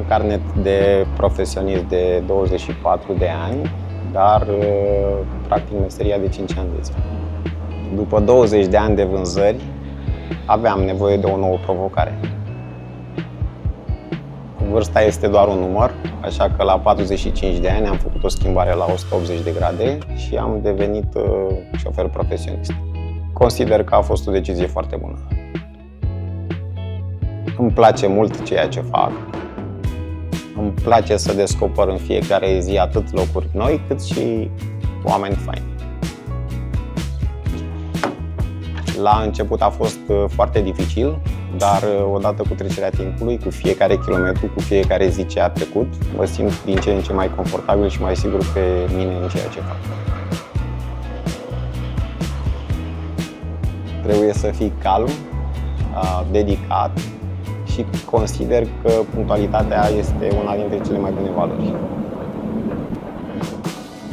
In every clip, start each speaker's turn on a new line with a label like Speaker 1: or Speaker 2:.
Speaker 1: carnet de profesionist de 24 de ani, dar practic meseria de 5 ani de zile. După 20 de ani de vânzări, aveam nevoie de o nouă provocare. Vârsta este doar un număr, așa că la 45 de ani am făcut o schimbare la 180 de grade și am devenit șofer profesionist. Consider că a fost o decizie foarte bună. Îmi place mult ceea ce fac. Îmi place să descoper în fiecare zi atât locuri noi, cât și oameni faini. La început a fost foarte dificil, dar odată cu trecerea timpului, cu fiecare kilometru, cu fiecare zi ce a trecut, mă simt din ce în ce mai confortabil și mai sigur pe mine în ceea ce fac. Trebuie să fii calm, dedicat și consider că punctualitatea este una dintre cele mai bune valori.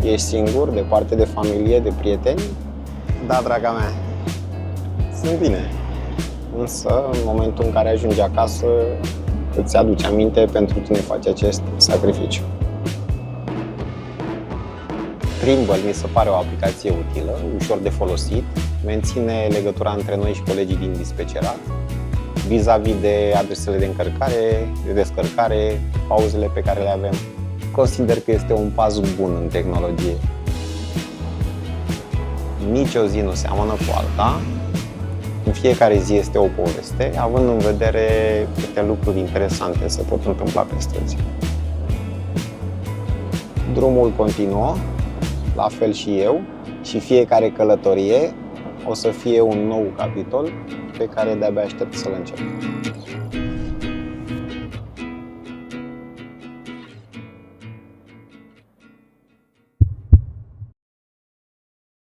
Speaker 1: Ești singur, departe de familie, de prieteni? Da, draga mea, sunt bine. Însă, în momentul în care ajungi acasă, îți aduci aminte pentru cine faci acest sacrificiu. Trimble mi se pare o aplicație utilă, ușor de folosit, menține legătura între noi și colegii din dispecerat, vis-a-vis de adresele de încărcare, de descărcare, pauzele pe care le avem. Consider că este un pas bun în tehnologie. Nici o zi nu seamănă cu alta. În fiecare zi este o poveste, având în vedere câte lucruri interesante se pot întâmpla pe străzi. Drumul continuă, la fel și eu, și fiecare călătorie o să fie un nou capitol pe care de-abia aștept să-l încep.